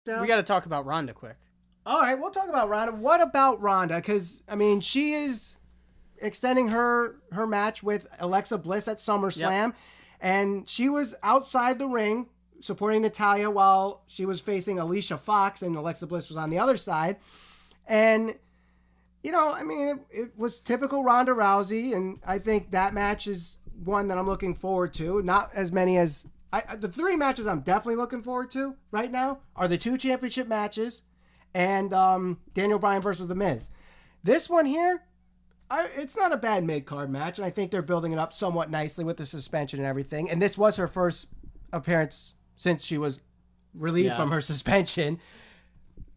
We got to talk about Ronda quick. All right, we'll talk about Ronda. What about Ronda? Because, I mean, she is extending her match with Alexa Bliss at SummerSlam. Yep. And she was outside the ring supporting Natalya while she was facing Alicia Fox, and Alexa Bliss was on the other side. And, you know, I mean, it was typical Ronda Rousey, and I think that match is one that I'm looking forward to. Not as many as... the 3 matches I'm definitely looking forward to right now are the 2 championship matches and Daniel Bryan versus The Miz. This one here, it's not a bad mid-card match, and I think they're building it up somewhat nicely with the suspension and everything. And this was her first appearance since she was relieved from her suspension.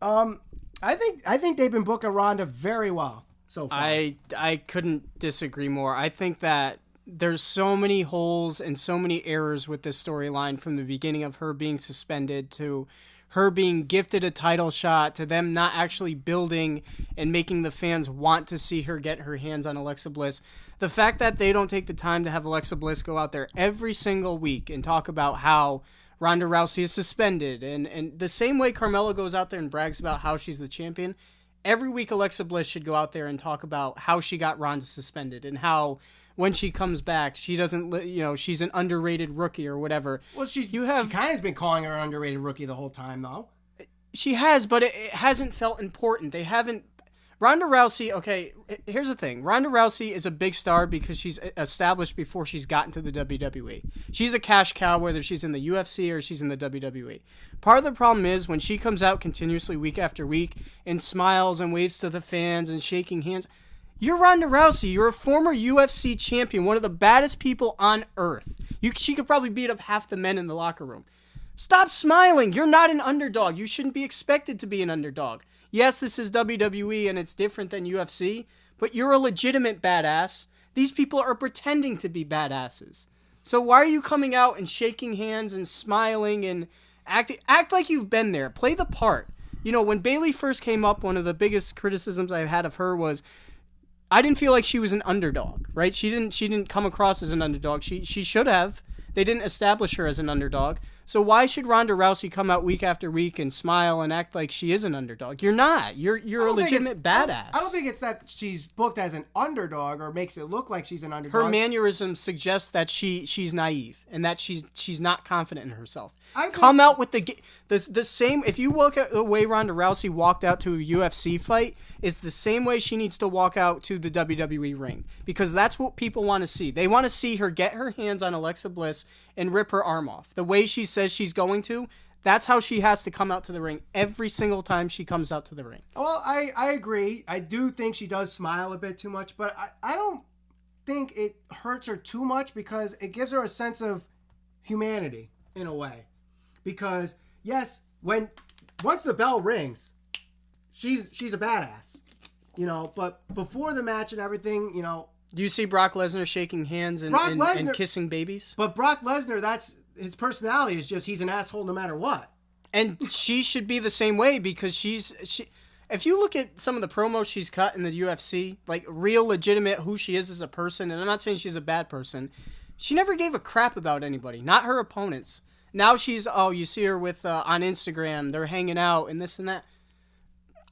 I think they've been booking Ronda very well so far. I couldn't disagree more. I think that there's so many holes and so many errors with this storyline, from the beginning of her being suspended to her being gifted a title shot to them not actually building and making the fans want to see her get her hands on Alexa Bliss. The fact that they don't take the time to have Alexa Bliss go out there every single week and talk about how Ronda Rousey is suspended, and the same way Carmella goes out there and brags about how she's the champion, every week Alexa Bliss should go out there and talk about how she got Ronda suspended and how when she comes back, she doesn't, she's an underrated rookie or whatever. Well, she kind of has been calling her an underrated rookie the whole time, though. She has, but it hasn't felt important. They haven't. Ronda Rousey, okay, here's the thing. Ronda Rousey is a big star because she's established before she's gotten to the WWE. She's a cash cow, whether she's in the UFC or she's in the WWE. Part of the problem is when she comes out continuously week after week and smiles and waves to the fans and shaking hands. You're Ronda Rousey. You're a former UFC champion, one of the baddest people on earth. She could probably beat up half the men in the locker room. Stop smiling. You're not an underdog. You shouldn't be expected to be an underdog. Yes, this is WWE and it's different than UFC, but you're a legitimate badass. These people are pretending to be badasses. So why are you coming out and shaking hands and smiling and act like you've been there? Play the part. You know, when Bayley first came up, one of the biggest criticisms I've had of her was I didn't feel like she was an underdog, right? She didn't come across as an underdog. She should have. They didn't establish her as an underdog. So why should Ronda Rousey come out week after week and smile and act like she is an underdog? You're not. You're a legitimate badass. I don't think it's that she's booked as an underdog or makes it look like she's an underdog. Her mannerisms suggest that she's naive and that she's not confident in herself. Come out with the same. If you look at the way Ronda Rousey walked out to a UFC fight, is the same way she needs to walk out to the WWE ring, because that's what people want to see. They want to see her get her hands on Alexa Bliss and rip her arm off. The way she says she's going to, that's how she has to come out to the ring every single time she comes out to the ring. Well, I agree. I do think she does smile a bit too much, but I don't think it hurts her too much because it gives her a sense of humanity in a way. Because, yes, once the bell rings, she's a badass, but before the match and everything, Do you see Brock Lesnar shaking hands and kissing babies? But Brock Lesnar, that's his personality is just he's an asshole no matter what. And she should be the same way because if you look at some of the promos she's cut in the UFC, like real legitimate who she is as a person, and I'm not saying she's a bad person, she never gave a crap about anybody, not her opponents. Now you see her with on Instagram, they're hanging out and this and that.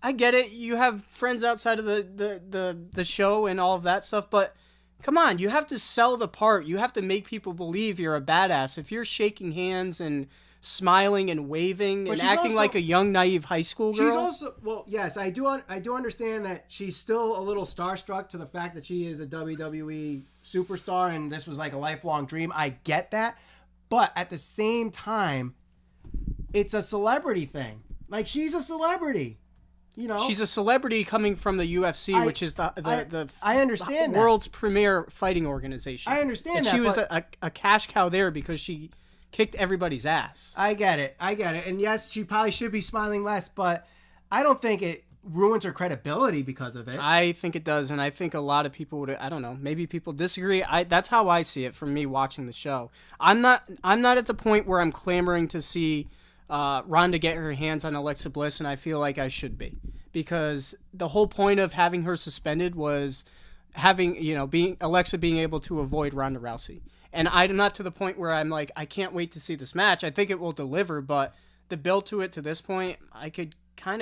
I get it. You have friends outside of the show and all of that stuff, but come on, you have to sell the part. You have to make people believe you're a badass. If you're shaking hands and smiling and waving and acting like a young, naive high school girl. She's also, well, yes, I do understand that she's still a little starstruck to the fact that she is a WWE superstar and this was like a lifelong dream. I get that. But at the same time, it's a celebrity thing. Like, she's a celebrity. She's a celebrity coming from the UFC, which is I understand the world's premier fighting organization. I understand and that. She was a cash cow there because she kicked everybody's ass. I get it. And yes, she probably should be smiling less, but I don't think it ruins her credibility because of it. I think it does, and I think a lot of people would. I don't know. Maybe people disagree. That's how I see it from me watching the show. I'm not at the point where I'm clamoring to see Ronda get her hands on Alexa Bliss, and I feel like I should be, because the whole point of having her suspended was having Alexa being able to avoid Ronda Rousey. And I'm not to the point where I'm like, I can't wait to see this match. I think it will deliver, but the build to it to this point, I could kind of